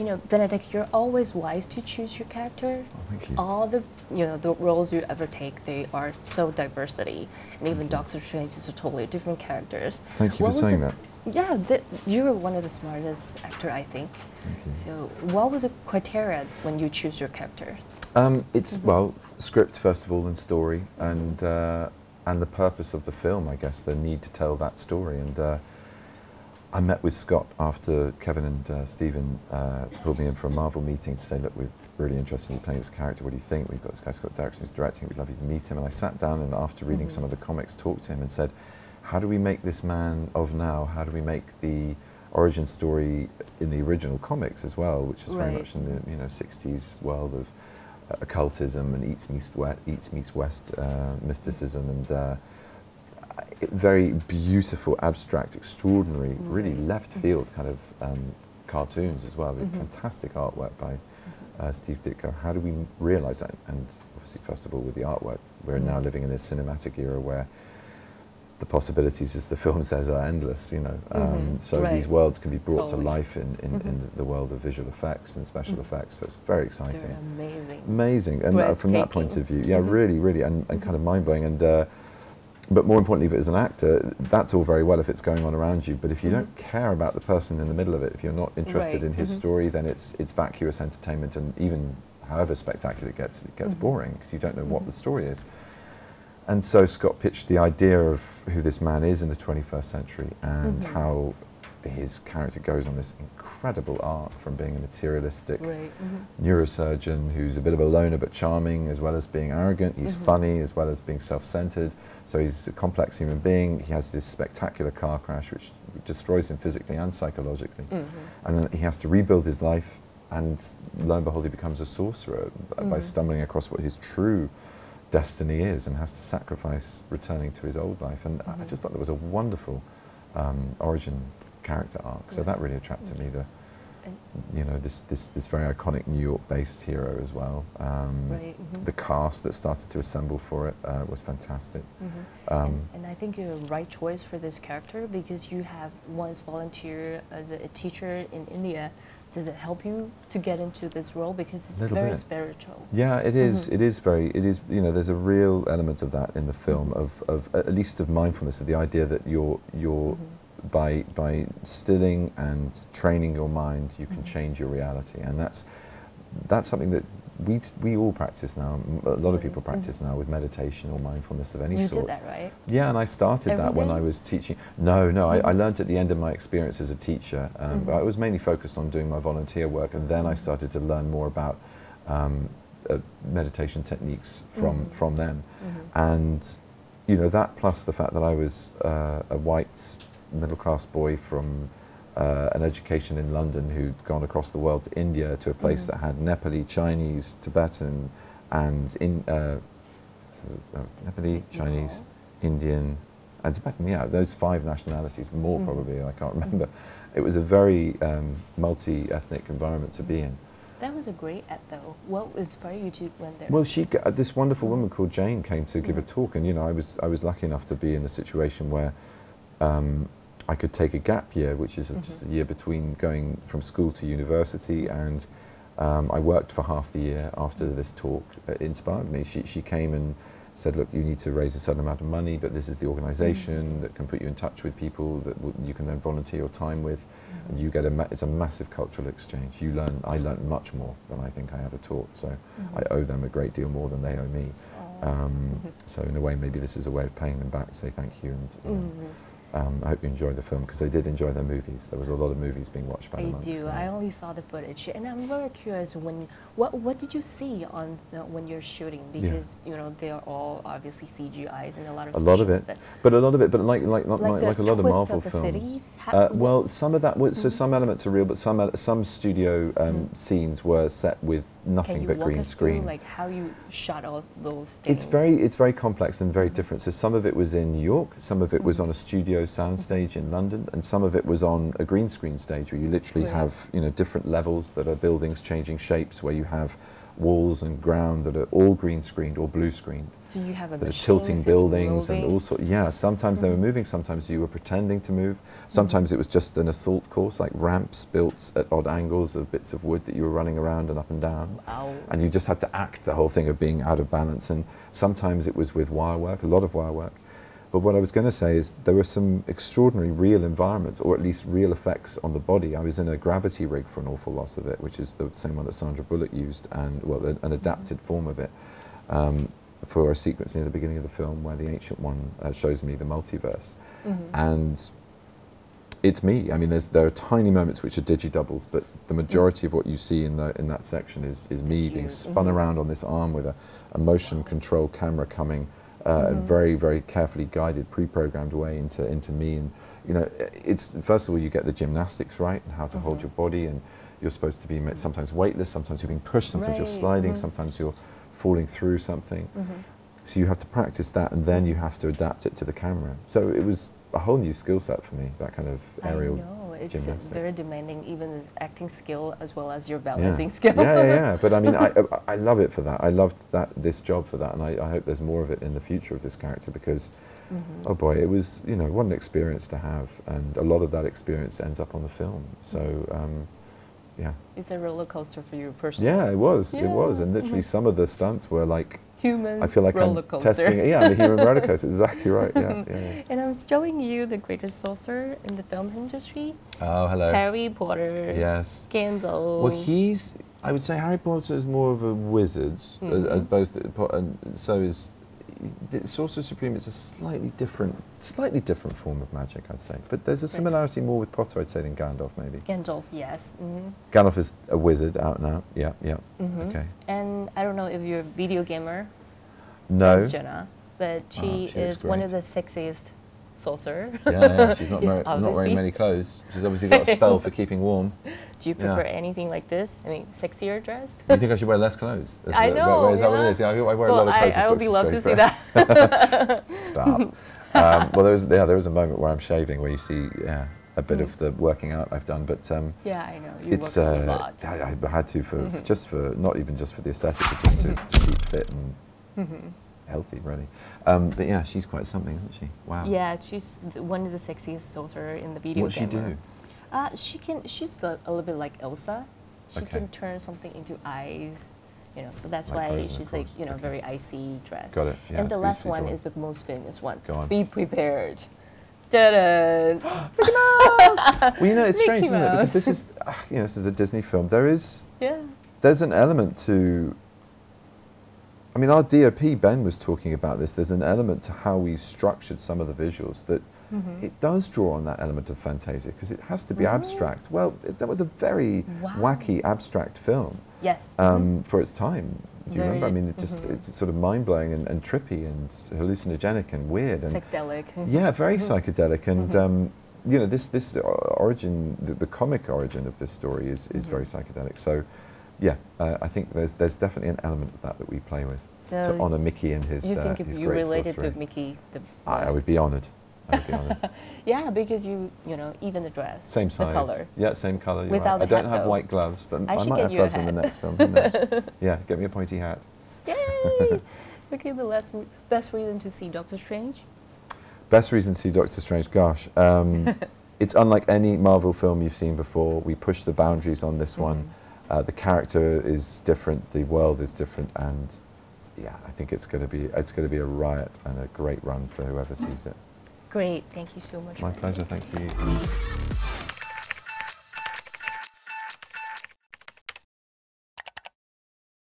you know, Benedict, you're always wise to choose your character. Oh, thank you. All the, you know, the roles you ever take, they are so diversity, and even Doctor Strange is a totally different characters. Thank you for saying that. Yeah, you're one of the smartest actor, I think. Thank you. So, what was the criteria when you choose your character? It's well, script first of all, and story, and the purpose of the film, I guess, the need to tell that story. And I met with Scott after Kevin and Stephen pulled me in for a Marvel meeting to say, look, we're really interested in you playing this character. What do you think? We've got this guy Scott Derrickson who's directing. We'd love you to meet him. And I sat down and after reading some of the comics, talked to him and said, how do we make this man of now? How do we make the origin story in the original comics as well, which is very much in the 60s world of occultism and East meets West mysticism and very beautiful, abstract, extraordinary, really left field kind of cartoons as well. Fantastic artwork by Steve Ditko. How do we realise that? And obviously, first of all, with the artwork, we're now living in this cinematic era where the possibilities, as the film says, are endless. You know, so these worlds can be brought to life in the world of visual effects and special effects. So it's very exciting. They're amazing. Amazing, and from that point of view, yeah, really, and kind of mind blowing. And but more importantly, as an actor, that's all very well if it's going on around you. But if you don't care about the person in the middle of it, if you're not interested in his story, then it's vacuous entertainment, and even however spectacular it gets boring because you don't know what the story is. And so Scott pitched the idea of who this man is in the 21st century and how his character goes on this incredible arc from being a materialistic neurosurgeon who's a bit of a loner but charming, as well as being arrogant. He's funny as well as being self-centered. So he's a complex human being. He has this spectacular car crash which destroys him physically and psychologically. And then he has to rebuild his life, and lo and behold, he becomes a sorcerer by stumbling across what his true destiny is and has to sacrifice returning to his old life. And I just thought there was a wonderful origin character arc. So that really attracted me. You know, this very iconic New York-based hero as well. The cast that started to assemble for it was fantastic. And I think you're the right choice for this character because you have once volunteered as a teacher in India. Does it help you to get into this role because it's very spiritual? Yeah, it is. It is very. It is. You know, there's a real element of that in the film of at least of mindfulness, of the idea that you're by stilling and training your mind, you can change your reality, and that's something that we all practice now. A lot of people practice now with meditation or mindfulness of any sort. You did that, right? Yeah, and I started that when I was teaching. No, I learned at the end of my experience as a teacher. But I was mainly focused on doing my volunteer work, and then I started to learn more about meditation techniques from them. And you know, that plus the fact that I was a white middle-class boy from an education in London who'd gone across the world to India, to a place that had Nepali, Chinese, Tibetan, and Nepali, Chinese, Indian, and Tibetan. Yeah, those 5 nationalities, more probably. I can't remember. It was a very multi-ethnic environment to be in. That was a great ad, though. What inspired you to went there? Well, this wonderful woman called Jane came to give a talk, and you know, I was lucky enough to be in the situation where I could take a gap year, which is just a year between going from school to university, and I worked for half the year after this talk. It inspired me. She came and said, look, you need to raise a certain amount of money, but this is the organisation that can put you in touch with people that you can then volunteer your time with, and you get it's a massive cultural exchange. I learned much more than I think I ever taught, so I owe them a great deal more than they owe me. So in a way, maybe this is a way of paying them back to say thank you, and I hope you enjoy the film, because they did enjoy their movies. There was a lot of movies being watched by them. I do. I only saw the footage, and I'm very curious. What did you see on when you're shooting? Because you know they are all obviously CGIs and a lot of but a lot of it, but like a lot of Marvel films. Well, some of that so some elements are real, but some studio scenes were set with nothing but green screen. Like how you shot all those things? It's very complex and very different. So some of it was in New York, some of it was on a studio soundstage in London, and some of it was on a green screen stage where you literally have different levels that are buildings changing shapes, where you have walls and ground that are all green screened or blue screened. Do you have a that are machine tilting buildings and all sorts. Yeah, sometimes they were moving, sometimes you were pretending to move. Sometimes it was just an assault course, like ramps built at odd angles of bits of wood that you were running around and up and down. Wow. And you just had to act the whole thing of being out of balance. And sometimes it was with wire work, a lot of wire work. But what I was going to say is there were some extraordinary real environments, or at least real effects on the body. I was in a gravity rig for an awful lot of it, which is the same one that Sandra Bullock used, and well, an adapted form of it, for a sequence near the beginning of the film where the Ancient One shows me the multiverse. And it's me. I mean, there are tiny moments which are digi-doubles, but the majority of what you see in that section is me being spun around on this arm with a motion control camera coming a very, very carefully guided, pre-programmed way into me. And you know, it's first of all you get the gymnastics right and how to hold your body, and you're supposed to be sometimes weightless, sometimes you're being pushed, sometimes you're sliding, sometimes you're falling through something. So you have to practice that, and then you have to adapt it to the camera. So it was a whole new skill set for me, that kind of aerial gymnastics. It's very demanding, even acting skill as well as your balancing skill. Yeah. But I mean, I love it for that. I loved this job for that, and I hope there's more of it in the future of this character, because, oh boy, it was, you know, what an experience to have, and a lot of that experience ends up on the film. So, yeah. It's a roller coaster for you personally. Yeah, it was. It was, and literally some of the stunts were like, human I feel like roller I'm coaster. testing, the human roller coaster. Exactly right. Yeah. And I'm showing you the greatest sorcerer in the film industry. Oh, hello. Harry Potter. Yes. Gandalf. Well, I would say Harry Potter is more of a wizard, as both, and so is the Sorcerer Supreme. Is a slightly different form of magic, I'd say. But there's a similarity more with Potter, I'd say, than Gandalf, maybe. Gandalf, yes. Gandalf is a wizard out and out. Yeah. Okay. And I don't know if you're a video gamer. No. Jenna, but she is one of the sexiest sorcerer. Yeah. She's not wearing many clothes. She's obviously got a spell for keeping warm. Do you prefer anything like this? I mean, sexier dressed? You think I should wear less clothes? I know. Is that what it is? Yeah, I wear a lot of clothes. I would love to see that. Stop. Well, there was a moment where I'm shaving where you see a bit of the working out I've done, but yeah, I know. You work a lot. I had to for not even just for the aesthetic, but just to keep fit and healthy, really. But yeah, she's quite something, isn't she? Wow. Yeah, she's one of the sexiest sorcerer in the video. What's she do? She's a little bit like Elsa. She can turn something into eyes, you know. So that's like why Frozen, she's like, you know, very icy dress. Got it. Yeah, and the last one is the most famous one. Go on. Be prepared. Ta-da! Mickey Mouse! Well, you know, it's strange, Mickey isn't it? Because Mouse. this is, this is a Disney film. There's an element to. I mean, our DOP, Ben, was talking about this. There's an element to how we structured some of the visuals that it does draw on that element of fantasia, because it has to be abstract. Well, that was a very wacky, abstract film. Yes. For its time. Do you remember? I mean, it's sort of mind-blowing and trippy and hallucinogenic and weird. And psychedelic. Yeah, very psychedelic. And, you know, this origin, the comic origin of this story is very psychedelic. So, yeah, I think there's definitely an element of that we play with to honour Mickey and his. You think if you related to Mickey, I would be honoured. I would be honoured. Yeah, because you know, even the dress, same size, the color. Yeah, same colour. Without the I don't hat, have though. white gloves, but I might have you gloves in the next film. Yeah, get me a pointy hat. Yay! Okay, the best reason to see Doctor Strange. Best reason to see Doctor Strange. Gosh, it's unlike any Marvel film you've seen before. We push the boundaries on this one. The character is different, the world is different, and yeah, I think it's going to be a riot and a great run for whoever sees it. Great, thank you so much. My pleasure, thank you.